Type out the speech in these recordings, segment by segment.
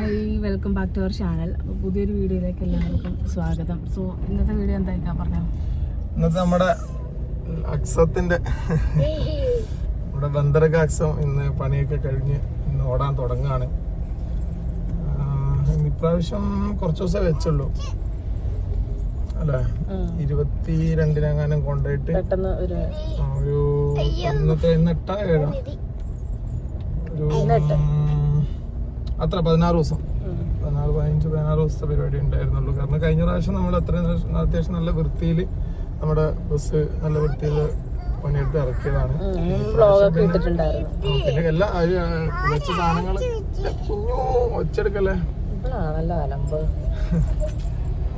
Hi, welcome back to our channel. അപ്പോൾ പുതിയൊരു വീഡിയോയിലേക്ക് എല്ലാവർക്കും സ്വാഗതം. സോ ഇന്നത്തെ വീഡിയോ എന്തായിക്കാ പറഞ്ഞോ? ഇന്നത്തെ നമ്മുടെ അക്സത്തിന്റെ നമ്മുടെ ബന്ദർഗ അക്സം ഇന്ന് പണിയൊക്കെ കഴിഞ്ഞ് ഇന്ന് ഓടാൻ തുടങ്ങുകയാണ്. ഇപ്രാവശ്യം കുറച്ച് ദിവസം വെച്ചുള്ളൂ അല്ലേ, 22-നെങ്ങാനും കൊണ്ടുപോയിട്ട് പെട്ടെന്ന് ഒരു ഇന്നത്തെ ഇന്നെട്ടാ ഏഴാ ഒരു അത്ര 16 ദിവസം 15-16 ദിവസത്തെ പരിപാടി ഉണ്ടായിരുന്നുള്ളൂ. കാരണം കഴിഞ്ഞ പ്രാവശ്യം നമ്മൾ അത്യാവശ്യം നല്ല വൃത്തിയിൽ നമ്മുടെ ബസ് നല്ല വൃത്തിയിൽ പണിയെടുത്ത് ഇറക്കിയതാണ്. പിന്നെ എല്ലാ വെച്ച സാധനങ്ങൾ കുഞ്ഞു ഒച്ചെടുക്കല്ലേ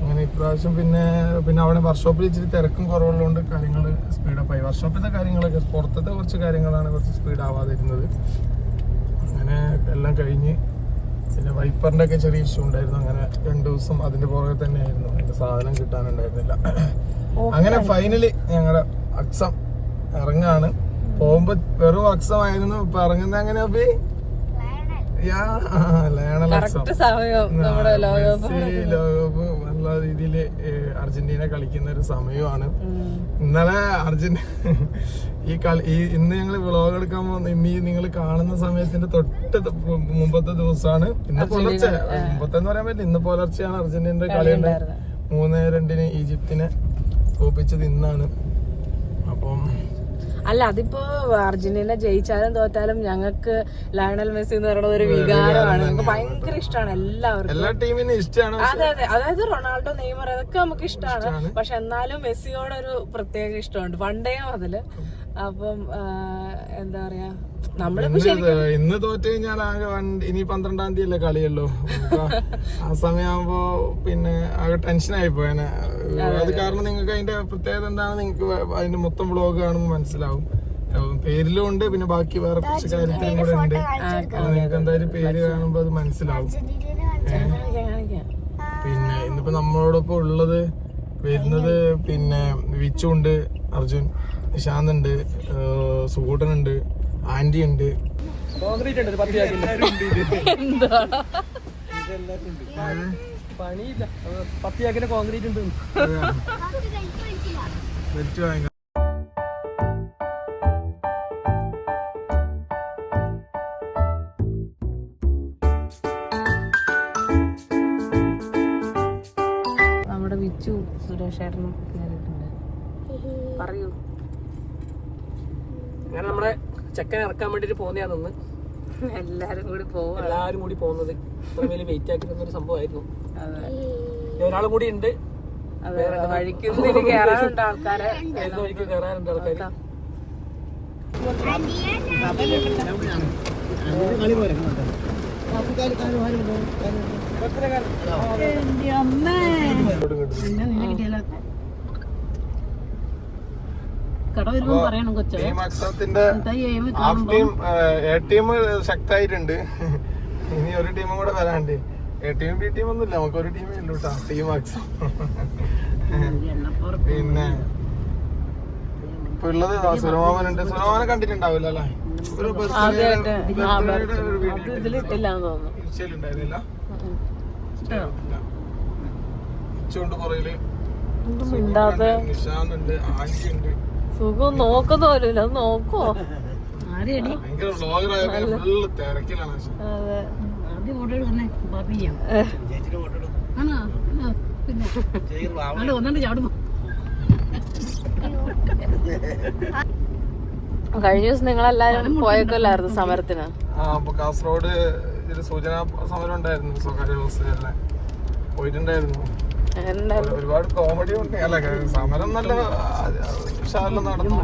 അങ്ങനെ ഇപ്രാവശ്യം പിന്നെ അവിടെ വർക്ക്ഷോപ്പിൽ ഇച്ചിരി തിരക്കും കുറവുള്ളതുകൊണ്ട് കാര്യങ്ങൾ സ്പീഡപ്പായി. വർക്ക്ഷോപ്പിലത്തെ കാര്യങ്ങളൊക്കെ പുറത്തത്തെ കുറച്ച് കാര്യങ്ങളാണ് കുറച്ച് സ്പീഡ് ആവാതിരുന്നത്. അങ്ങനെ എല്ലാം കഴിഞ്ഞ് പിന്നെ വൈപ്പറിന്റെ ഒക്കെ ചെറിയ ഇഷ്യൂ ഉണ്ടായിരുന്നു. അങ്ങനെ 2 ദിവസം അതിന്റെ പുറകെ തന്നെ ആയിരുന്നു, അതിന്റെ സാധനം കിട്ടാനുണ്ടായിരുന്നില്ല. അങ്ങനെ ഫൈനലി ഞങ്ങളുടെ അക്സം ഇറങ്ങാണ്. പോകുമ്പോ വെറും അക്സമായിരുന്നു, ഇപ്പൊ ഇറങ്ങുന്ന അങ്ങനെ ലോകകപ്പ് നല്ല രീതിയിൽ അർജന്റീന കളിക്കുന്ന ഒരു സമയമാണ്. ഇന്നലെ ഇന്ന് ഞങ്ങൾ വ്ളോഗ് എടുക്കാൻ പോകുന്ന നിങ്ങൾ കാണുന്ന സമയത്തിന്റെ തൊട്ട് മുമ്പത്തെ ദിവസമാണ്. ഇന്ന് പുലർച്ചെ മുമ്പത്തെന്ന് പറയാൻ പറ്റില്ല, ഇന്ന് പുലർച്ചെയാണ് അർജന്റീനയുടെ കളിയുണ്ട്. 3-2 ഈജിപ്തിനെ തോപ്പിച്ചത് ഇന്നാണ്. അപ്പം അല്ല, അതിപ്പോ അർജന്റീന ജയിച്ചാലും തോറ്റാലും ഞങ്ങൾക്ക് ലയണൽ മെസ്സി എന്ന് പറയുന്നത് ഒരു വികാരമാണ്. നമുക്ക് ഭയങ്കര ഇഷ്ടമാണ് എല്ലാവർക്കും, എല്ലാ ടീമിനും ഇഷ്ടമാണ്. അതെ, അതായത് റൊണാൾഡോ, നെയ്മർ അതൊക്കെ നമുക്ക് ഇഷ്ടമാണ്. പക്ഷെ എന്നാലും മെസ്സിയോടൊരു പ്രത്യേക ഇഷ്ടമുണ്ട് പണ്ടേ മുതല്. അപ്പം എന്താ പറയാ, നമ്മളിപ്പോ ഇന്ന് തോറ്റ് കഴിഞ്ഞാൽ ആകെ ഇനി 12-ാം തീയതി അല്ലേ കളിയല്ലോ. ആ സമയമാകുമ്പോ പിന്നെ ആകെ ടെൻഷനായി പോയനെ. അത് കാരണം നിങ്ങൾക്ക് അതിന്റെ പ്രത്യേകത എന്താണ് നിങ്ങൾക്ക് അതിന്റെ മൊത്തം വ്ളോഗ് കാണുമ്പോൾ മനസ്സിലാവും. പേരിലും ഉണ്ട്, പിന്നെ ബാക്കി വേറെ കുറച്ച് കാര്യത്തിലും കൂടെ ഉണ്ട്. നിങ്ങൾക്ക് എന്തായാലും പേര് കാണുമ്പോ അത് മനസ്സിലാവും. പിന്നെ ഇന്നിപ്പോ നമ്മളോടൊപ്പം ഉള്ളത് വരുന്നത് പിന്നെ വിച്ചുണ്ട്, അർജുൻ, നിശാന്ത് ഉണ്ട്, സുകൂട്ടനുണ്ട്, ആന്റി ഉണ്ട്. നമ്മുടെ വിച്ചു സുരേഷേട്ടനും കേറിയിട്ടുണ്ട്. പറയൂ. അങ്ങനെ നമ്മുടെ ചെക്കനെ ഇറക്കാൻ വേണ്ടിട്ട് പോകുന്നതാണെന്ന് എല്ലാരും കൂടി പോകുന്നത് ഇത്ര വലിയ വെയിറ്റ് ആക്കി ഒരു സംഭവമായിരുന്നു. ഒരാളും കൂടി ഉണ്ട്, വഴിക്ക് കയറാനുണ്ട് ആൾക്കാരെ. വഴിക്ക് കയറാനുണ്ട് ആൾക്കാർ. ടീം ശക്തമായിട്ടുണ്ട്. ഇനി ഒരു ടീമും കൂടെ വരാണ്ട്. എ ടീം ബി ടീം ഒന്നുമില്ല, നമുക്ക് ഒരു ടീമേ ഉള്ളൂ കേട്ടോ, ടീം അക്സം. പിന്നെ ഇപ്പൊ ഉള്ളത് സുരമാമനുണ്ട്. സുരമാമനെ കണ്ടിട്ടുണ്ടാവില്ല അല്ലേ? ഒരു ഉണ്ടായിരുന്നില്ല. ഉച്ചകൊണ്ട് പുറയില് നിശാന്തുണ്ട്, ആന്റി ഉണ്ട്. സുഖം നോക്കുന്ന പോലും നോക്കോ. ഭയങ്കര വ്ളോഗറായ ഫുള്ള് തിരക്കിലാണ്. കഴിഞ്ഞ ദിവസം നിങ്ങളെല്ലാരും പോയേക്കല്ലായിരുന്നു സമരത്തിന്. കാസർഗോഡ് ഒരു സൂചനാ സമരം ഉണ്ടായിരുന്നു, സ്വകാര്യ ബസ്സുകാരുടെ പോയിട്ടുണ്ടായിരുന്നു. ഒരുപാട് കോമഡി ഉണ്ട്. അല്ല, സമരം നല്ല ഉഷാറിൽ നടന്നു,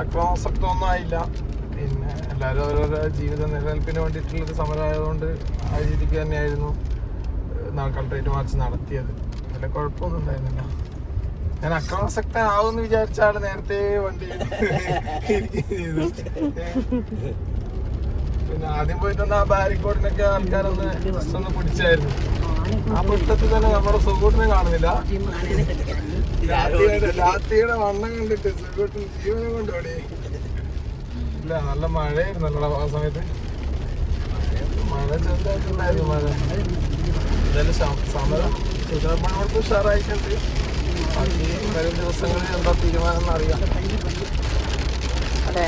അക്രമാസക്തമൊന്നും ആയില്ല. പിന്നെ എല്ലാവരും ഓരോരോ ജീവിത നിലനിൽപ്പിന് വേണ്ടിയിട്ടുള്ളൊരു സമരമായതുകൊണ്ട് ആ രീതിക്ക് തന്നെയായിരുന്നു കളക്ടറേറ്റ് മാർച്ച് നടത്തിയത്. അതിൽ കുഴപ്പമൊന്നും ഉണ്ടായിരുന്നില്ല. ഞാൻ അക്രമാസക്തനാവുമെന്ന് വിചാരിച്ചാണ് നേരത്തെ വണ്ടി പിന്നെ ആദ്യം പോയിട്ടൊന്ന് ആ ബാരിക്കോഡിനൊക്കെ ആൾക്കാരൊന്ന് ജസ്റ്റ് ഒന്ന് പിടിച്ചായിരുന്നു. ആ പിടുത്തത്തിൽ തന്നെ നമ്മുടെ സുഹൃത്തിനെ കാണുന്നില്ല. രാത്രിയുടെ വണ്ണം കണ്ടിട്ട് സുഹൃത്തിന് ജീവനെ കൊണ്ടോടി. ഇല്ല, നല്ല മഴയായിരുന്നല്ലോ ആ സമയത്ത്. മഴ ചെറുതായിട്ടുണ്ടായിരുന്നു. മഴ എന്തായാലും സമരം സുധാമണോട് ഉഷാറായിട്ടുണ്ട്. ബാക്കി വരും ദിവസങ്ങളിൽ എന്താ തീരുമാനം എന്നറിയാം. അതെ.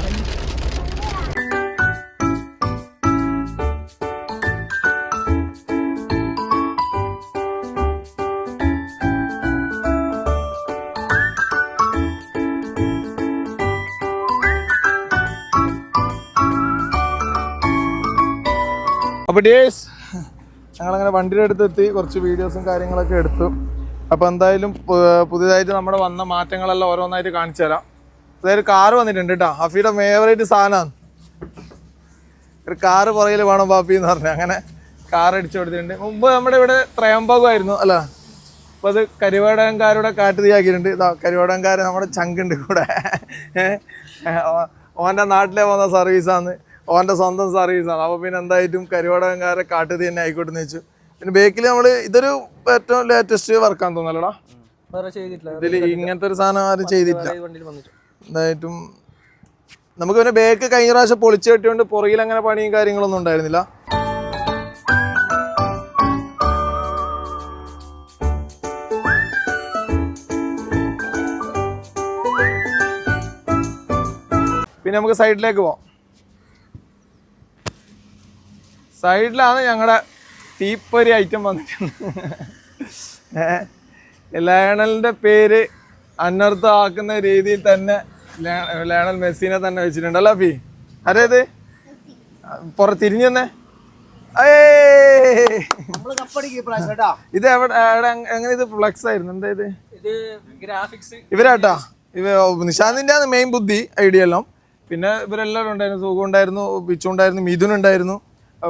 അപ്പോൾ ഡേയ്സ് ഞങ്ങളങ്ങനെ വണ്ടിയുടെ അടുത്തെത്തി, കുറച്ച് വീഡിയോസും കാര്യങ്ങളൊക്കെ എടുത്തു. അപ്പോൾ എന്തായാലും പുതിയതായിട്ട് നമ്മുടെ വന്ന മാറ്റങ്ങളെല്ലാം ഓരോന്നായിട്ട് കാണിച്ചു തരാം. അതായത് കാറ് വന്നിട്ടുണ്ട് കേട്ടോ. ഹഫീയുടെ ഫേവറേറ്റ് സാധനമാണ് ഒരു കാറ് പുറകിൽ വേണം പാപ്പി എന്ന് പറഞ്ഞു. അങ്ങനെ കാർ അടിച്ചു കൊടുത്തിട്ടുണ്ട്. മുമ്പ് നമ്മുടെ ഇവിടെ ത്രയംബകമായിരുന്നു അല്ല, അപ്പോൾ അത് കരുവാടകംകാരുടെ കാട്ടുതീയാക്കിയിട്ടുണ്ട്. ഇതാ കരുവാടകംകാർ നമ്മുടെ ചങ്കുണ്ട് കൂടെ. ഓൻ്റെ നാട്ടിലെ പോകുന്ന സർവീസാണ്, ഓൻ്റെ സ്വന്തം സർവീസാണ്. അപ്പോൾ പിന്നെ എന്തായിട്ടും കരുവാടകംകാരെ കാട്ടുതീ തന്നെ ആയിക്കോട്ടെ എന്ന് വെച്ചു. പിന്നെ ബേക്കിൽ നമ്മൾ ഇതൊരു ഏറ്റവും ലേറ്റസ്റ്റ് വർക്കാന്ന് തോന്നല്ലോടാ. ഇതിൽ ഇങ്ങനത്തെ ഒരു സാധനം ആരും ചെയ്തിട്ടില്ല എന്തായിട്ടും. നമുക്ക് പിന്നെ ബേക്ക് കഴിഞ്ഞ പ്രാവശ്യം പൊളിച്ചു കെട്ടിയോണ്ട് പുറകിൽ അങ്ങനെ പണിയും കാര്യങ്ങളൊന്നും ഉണ്ടായിരുന്നില്ല. പിന്നെ നമുക്ക് സൈഡിലേക്ക് പോവാം. സൈഡിലാണ് ഞങ്ങളുടെ തീപ്പൊരി ഐറ്റം വന്നിട്ടുണ്ട്. ലയണലിൻ്റെ പേര് അനർത്ഥമാക്കുന്ന രീതിയിൽ തന്നെ ലയണൽ മെസ്സിനെ തന്നെ വെച്ചിട്ടുണ്ട് അല്ല ഫി? അരേത് തിരിഞ്ഞു തന്നെ ഇത് എവിടെ എങ്ങനെ ഇത് ഫ്ലെക്സ് ആയിരുന്നു? എന്താ ഇത് ഇവരാട്ടാ? നിശാന്തിന്റെ ആണ് മെയിൻ ബുദ്ധി ഐഡിയ എല്ലാം. പിന്നെ ഇവരെല്ലാവരും ഉണ്ടായിരുന്നു. സുഖം ഉണ്ടായിരുന്നു, പിച്ചു ഉണ്ടായിരുന്നു, മിഥുൻ ഉണ്ടായിരുന്നു.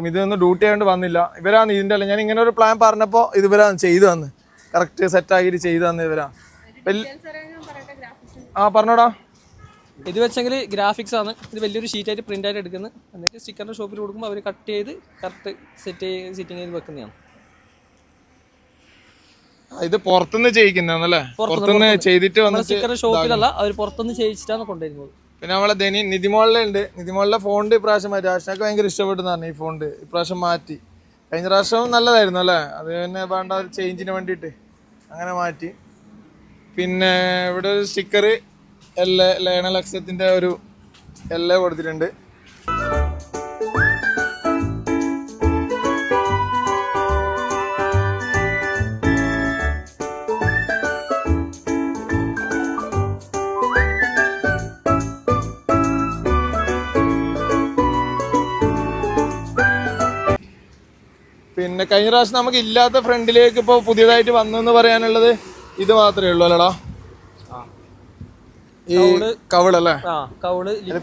മിഥുനൊന്നും ഡ്യൂട്ടി ആയതുകൊണ്ട് വന്നില്ല. ഇവരാണ് ഇതിൻ്റെ അല്ല, ഞാൻ ഇങ്ങനെ ഒരു പ്ലാൻ പറഞ്ഞപ്പോൾ ഇവരാണ് ചെയ്തു തന്ന്, കറക്റ്റ് സെറ്റാക്കിയിട്ട് ചെയ്തു തന്ന് ഇവരാ. ആ പറഞ്ഞോടാ. ഇത് വെച്ചെങ്കിൽ ഗ്രാഫിക്സ് ആണ്. ഇത് വലിയൊരു ഷീറ്റായിട്ട് പ്രിന്റ് ആയിട്ട് എടുക്കുന്നത്. എന്നിട്ട് സ്റ്റിക്കറിന്റെ ഷോപ്പിൽ കൊടുക്കുമ്പോൾ അവർ കട്ട് ചെയ്ത് കറക്റ്റ് സെറ്റിംഗ് ചെയ്ത് വെക്കുന്നതാണ്. ഇത് പുറത്തുനിന്ന് ചെയ്യിക്കുന്നല്ലേ? പുറത്തുനിന്ന് ചെയ്തിട്ട് വന്ന സ്റ്റിക്കറിന്റെ ഷോപ്പിലല്ല, അവർ പുറത്തുനിന്ന് ചെയ്യിച്ചിട്ടാണ് കൊണ്ടുവരുന്നത്. പിന്നെ നമ്മളെ നിതിമോളിലെ ഉണ്ട്. നിതിമോളിലെ ഫോണ്ട് ഇപ്രാവശ്യം മാറ്റി. ആഷിനൊക്കെ ഭയങ്കര ഇഷ്ടപ്പെട്ടെന്ന് പറഞ്ഞു ഈ ഫോണ്ട്. ഇപ്രാവശ്യം മാറ്റി. കഴിഞ്ഞ പ്രാവശ്യം നല്ലതായിരുന്നു അല്ലേ? അത് പിന്നെ വേണ്ട ഒരു ചേഞ്ചിന് വേണ്ടിയിട്ട് അങ്ങനെ മാറ്റി. പിന്നെ ഇവിടെ ഒരു സ്റ്റിക്കർ ലയണൽ അക്സത്തിൻ്റെ ഒരു കൊടുത്തിട്ടുണ്ട്. പിന്നെ കഴിഞ്ഞ പ്രാവശ്യം നമുക്ക് ഇല്ലാത്ത ഫ്രണ്ടിലേക്ക് ഇപ്പോൾ പുതിയതായിട്ട് വന്നെന്ന് പറയാനുള്ളത് ഇത് മാത്രമേ ഉള്ളൂ അല്ലടാ, ഈ കവിളല്ലേ?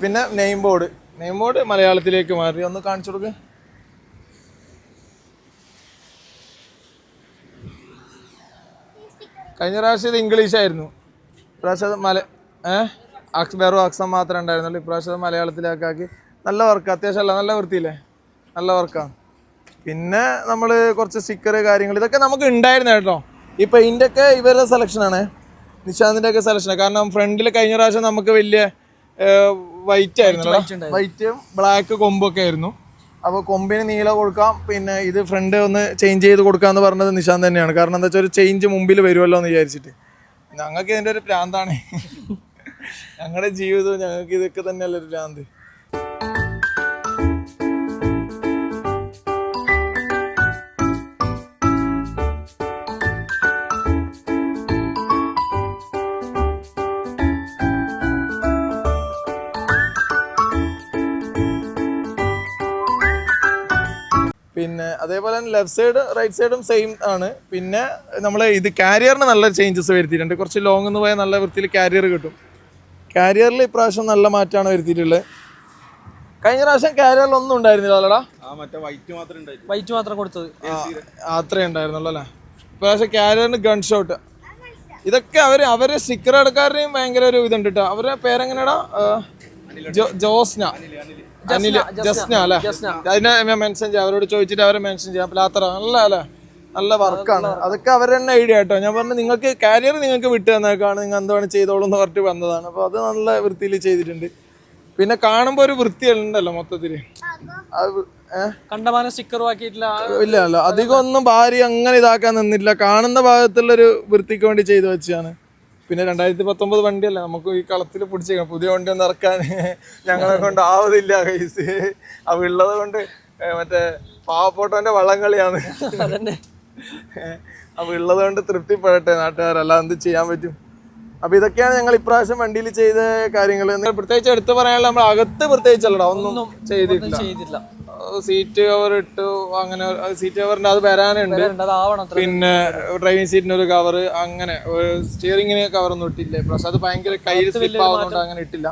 പിന്നെ നെയിം ബോർഡ് മലയാളത്തിലേക്ക് മാറി. ഒന്ന് കാണിച്ചു കൊടുക്ക്. കഴിഞ്ഞ പ്രാവശ്യം ഇത് ഇംഗ്ലീഷ് ആയിരുന്നു. ഇപ്രാവശ്യം അത് വെറും അക്സം മാത്രമേ ഉണ്ടായിരുന്നുള്ളൂ. ഇപ്രാവശ്യം മലയാളത്തിലേക്കാക്കി. നല്ല വർക്ക്, അത്യാവശ്യം അല്ല, നല്ല വൃത്തിയില്ലേ? നല്ല വർക്കാണ്. പിന്നെ നമ്മൾ കുറച്ച് സ്റ്റിക്കർ കാര്യങ്ങൾ ഇതൊക്കെ നമുക്ക് ഉണ്ടായിരുന്നു കേട്ടോ. ഈ പെയിൻ്റൊക്കെ ഇവരുടെ സെലക്ഷനാണ്, നിശാന്തിൻ്റെ ഒക്കെ സെലക്ഷനാണ്. കാരണം ഫ്രണ്ടിൽ കഴിഞ്ഞ പ്രാവശ്യം നമുക്ക് വലിയ വൈറ്റ് ആയിരുന്നു, വൈറ്റും ബ്ലാക്ക് കൊമ്പൊക്കെ ആയിരുന്നു. അപ്പോൾ കൊമ്പിന് നീല കൊടുക്കാം. പിന്നെ ഇത് ഫ്രണ്ട് ഒന്ന് ചേഞ്ച് ചെയ്ത് കൊടുക്കാമെന്ന് പറഞ്ഞത് നിശാന്ത് തന്നെയാണ്. കാരണം എന്താ വെച്ചാൽ ഒരു ചേഞ്ച് മുമ്പിൽ വരുമല്ലോ എന്ന് വിചാരിച്ചിട്ട്. ഞങ്ങൾക്ക് ഇതിൻ്റെ ഒരു ഭ്രാന്താണ്. ഞങ്ങളുടെ ജീവിതവും ഞങ്ങൾക്ക് ഇതൊക്കെ തന്നെയല്ല ഒരു ഭ്രാന്ത്. പിന്നെ അതേപോലെ തന്നെ ലെഫ്റ്റ് സൈഡ് റൈറ്റ് സൈഡും സെയിം ആണ്. പിന്നെ നമ്മൾ ഇത് കാരിയറിന് നല്ല ചേഞ്ചസ് വരുത്തിയിട്ടുണ്ട്. കുറച്ച് ലോങ് എന്ന് പോയാൽ നല്ല വൃത്തിയിൽ കാരിയർ കിട്ടും. കാരിയറിൽ ഇപ്രാവശ്യം നല്ല മാറ്റമാണ് വരുത്തിയിട്ടുള്ളത്. കഴിഞ്ഞ പ്രാവശ്യം കാരിയറിൽ ഒന്നും ഉണ്ടായിരുന്നില്ല അല്ലടാ, വൈറ്റ് മാത്രം കൊടുത്തത് അത്രേ ഉണ്ടായിരുന്നുള്ളൂ അല്ലേ? ഇപ്രാവശ്യം കാരിയറിന് ഗൺ ഷോട്ട് ഇതൊക്കെ അവര് സ്റ്റിക്കർ എടുക്കാരുടെയും ഭയങ്കര ഒരു ഇതുണ്ട് കേട്ടോ. അവരുടെ പേരെങ്ങനെയാടാ? ജസ്ന അല്ലേ? അതിനെ ഞാൻ മെൻഷൻ ചെയ്യാം, അവരോട് ചോദിച്ചിട്ട് അവരെ മെൻഷൻ ചെയ്യാം. അത്ര നല്ല അല്ലേ, നല്ല വർക്കാണ്. അതൊക്കെ അവർ തന്നെ ഐഡിയ കേട്ടോ. ഞാൻ പറഞ്ഞു നിങ്ങൾക്ക് കാരിയർ നിങ്ങൾക്ക് വിട്ടു തന്നേക്കാണ്, നിങ്ങൾ എന്താണ് ചെയ്തോളൂ എന്ന് പറഞ്ഞിട്ട് വന്നതാണ്. അപ്പോൾ അത് നല്ല വൃത്തിയിൽ ചെയ്തിട്ടുണ്ട്. പിന്നെ കാണുമ്പോൾ ഒരു വൃത്തി ഉണ്ടല്ലോ മൊത്തത്തിൽ. അത് കണ്ടമാനം സ്റ്റിക്കറും ആക്കിയിട്ടില്ല. ഇല്ല അല്ല, അധികം ഒന്നും ഭാര്യ അങ്ങനെ ഇതാക്കാൻ നിന്നില്ല. കാണുന്ന ഭാഗത്തുള്ളൊരു വൃത്തിക്ക് വേണ്ടി ചെയ്തു വെച്ചാണ്. പിന്നെ 2019 വണ്ടിയല്ല, നമുക്ക് ഈ കളത്തിൽ പിടിച്ചേക്കണം. പുതിയ വണ്ടി ഒന്നും ഇറക്കാൻ ഞങ്ങളെ കൊണ്ട് ആവതില്ല കൈസ്. അപ്പൊ ഉള്ളത് കൊണ്ട് മറ്റേ പാവപ്പെട്ടവന്റെ വള്ളംകളിയാണ്. അപ്പൊ ഉള്ളത് കൊണ്ട് തൃപ്തിപ്പെടട്ടെ നാട്ടുകാരല്ല, എന്ത് ചെയ്യാൻ പറ്റും. അപ്പൊ ഇതൊക്കെയാണ് ഞങ്ങൾ ഇപ്രാവശ്യം വണ്ടിയിൽ ചെയ്ത കാര്യങ്ങൾ. പ്രത്യേകിച്ച് എടുത്തു പറയാനുള്ള നമ്മൾ അകത്ത് പ്രത്യേകിച്ചല്ലടാ ഒന്നും ചെയ്തിട്ടില്ല. സീറ്റ് കവർ ഇട്ടു, അങ്ങനെ സീറ്റ് കവറിന്റെ അത് വരാനുണ്ട്. പിന്നെ ഡ്രൈവിംഗ് സീറ്റിന് ഒരു കവർ, അങ്ങനെ സ്റ്റിയറിംഗിന് കവറൊന്നും ഇട്ടില്ല ഇപ്രാവശ്യം. അത് ഭയങ്കര കയ്യിൽ സ്ലിപ്പ് ആവുന്നതുകൊണ്ട് അങ്ങനെ ഇട്ടില്ല.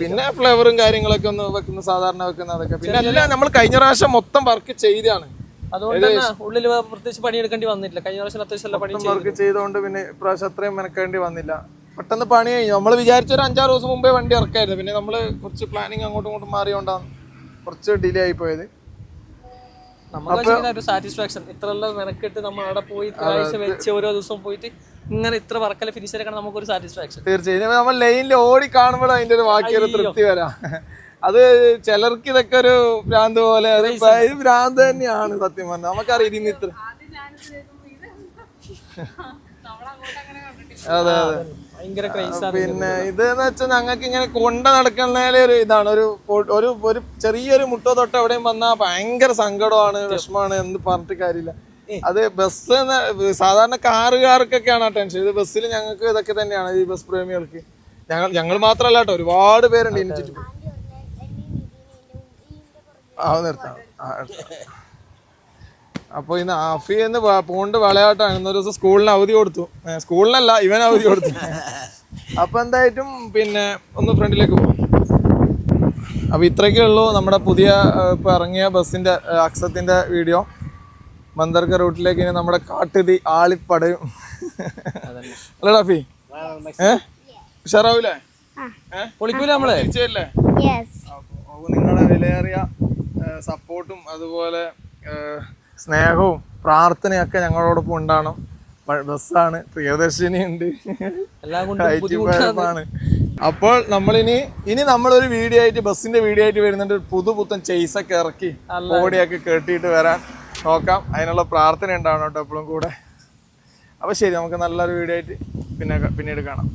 പിന്നെ ഫ്ലേവറും കാര്യങ്ങളൊക്കെ ഒന്ന് വെക്കുന്ന, സാധാരണ വെക്കുന്ന അതൊക്കെ. പിന്നെ അല്ല, നമ്മൾ കഴിഞ്ഞ പ്രാവശ്യം മൊത്തം വർക്ക് ചെയ്താണ്. അതുകൊണ്ട് തന്നെ ഉള്ളിൽ പ്രത്യേകിച്ച് പണിയെടുക്കേണ്ടി വന്നില്ല. കഴിഞ്ഞ പ്രാവശ്യം അത്യാവശ്യം പണി വർക്ക് ചെയ്തുകൊണ്ട് പിന്നെ ഇപ്രാവശ്യം അത്രയും മെനക്കേണ്ടി വന്നില്ല. പെട്ടെന്ന് പണി കഴിഞ്ഞു. നമ്മൾ വിചാരിച്ച ഒരു 5-6 ദിവസം മുമ്പേ വണ്ടി ഇറക്കായിരുന്നു. പിന്നെ നമ്മൾ കുറച്ച് പ്ലാനിങ് അങ്ങോട്ടും ഇങ്ങോട്ടും മാറിയോണ്ടാണ് കുറച്ച് ഡിലേ ആയി പോയത്. നമുക്ക് സാറ്റിസ്ഫാക്ഷൻ ഇത്രയുള്ള മെനക്കെട്ട് നമ്മൾ അവിടെ പോയി ആഴ്ച വെച്ച് ഓരോ ദിവസവും പോയിട്ട് ഇങ്ങനെ ഇത്ര വർക്കല്ല ഫിനിഷ് എടുക്കണം, നമുക്കൊരു സാറ്റിസ്ഫാക്ഷൻ. തീർച്ചയായും നമ്മൾ ലൈനിൽ ഓടി കാണുമ്പോൾ അതിന്റെ ഒരു ബാക്കിയൊരു തൃപ്തി വരാം. അത് ചിലർക്ക് ഇതൊക്കെ ഒരു ഭ്രാന്ത് പോലെ, അത് ഭ്രാന്ത് തന്നെയാണ് സത്യം പറഞ്ഞാൽ. നമുക്കറിയാം ഇന്ന് ഇത്ര. അതെ അതെ. പിന്നെ ഇതെന്ന് വെച്ചാൽ ഞങ്ങൾക്ക് ഇങ്ങനെ കൊണ്ട നടക്കുന്നതിലെ ഒരു ഇതാണ്, ഒരു ചെറിയൊരു മുട്ടോ തൊട്ട് എവിടെയും വന്നാൽ ഭയങ്കര സങ്കടമാണ്, വിഷമാണ്, എന്ന് പറഞ്ഞിട്ട് കാര്യമില്ല. അത് ബസ് സാധാരണ കാറുകാർക്കൊക്കെയാണ് ആ ടെൻഷൻ. ഇത് ബസ്സിൽ ഞങ്ങൾക്ക് ഇതൊക്കെ തന്നെയാണ്, ഈ ബസ് പ്രേമികൾക്ക്. ഞങ്ങൾ മാത്രമല്ല കേട്ടോ, ഒരുപാട് പേരുണ്ട് ഇനിച്ചിട്ട്. നിർത്താം. അപ്പൊ ഇന്ന് ആഫി എന്ന് പോണ്ട് വിളയാട്ടാണ്. ഇന്നൊരു ദിവസം സ്കൂളിന് അവധി കൊടുത്തു. സ്കൂളിനല്ല, ഇവൻ അവധി കൊടുത്തു. അപ്പൊ എന്തായിട്ടും പിന്നെ ഒന്ന് ഫ്രണ്ടിലേക്ക് പോകും. അപ്പൊ ഇത്രയൊക്കെ ഉള്ളൂ നമ്മുടെ പുതിയ ഇപ്പൊ ഇറങ്ങിയ ബസ്സിന്റെ അക്സത്തിന്റെ വീഡിയോ. ബന്ദർഗ റൂട്ടിലേക്ക് ഇനി നമ്മുടെ കാട്ടുതീ ആളിപ്പടയും. അല്ലേ റാഫി? ഉഷാറാവൂലേ? പൊളിക്കൂല നമ്മളെ? തിരിച്ചല്ലേ? നിങ്ങളുടെ വിലയേറിയ സപ്പോർട്ടും അതുപോലെ സ്നേഹവും പ്രാർത്ഥനയൊക്കെ ഞങ്ങളോടൊപ്പം ഉണ്ടാവണം. ബസ്സാണ്, പ്രിയദർശിനി ഉണ്ട്, ആണ്. അപ്പോൾ നമ്മളിനി നമ്മളൊരു വീഡിയോ ആയിട്ട്, ബസ്സിന്റെ വീഡിയോ ആയിട്ട് വരുന്നുണ്ട്. പുതുപുത്തൻ ചെയ്സൊക്കെ ഇറക്കി ഓടിയൊക്കെ കെട്ടിയിട്ട് വരാൻ നോക്കാം. അതിനുള്ള പ്രാർത്ഥന ഉണ്ടാവണം കേട്ടോ എപ്പോഴും കൂടെ. അപ്പൊ ശരി, നമുക്ക് നല്ലൊരു വീഡിയോ ആയിട്ട് പിന്നീട് കാണാം.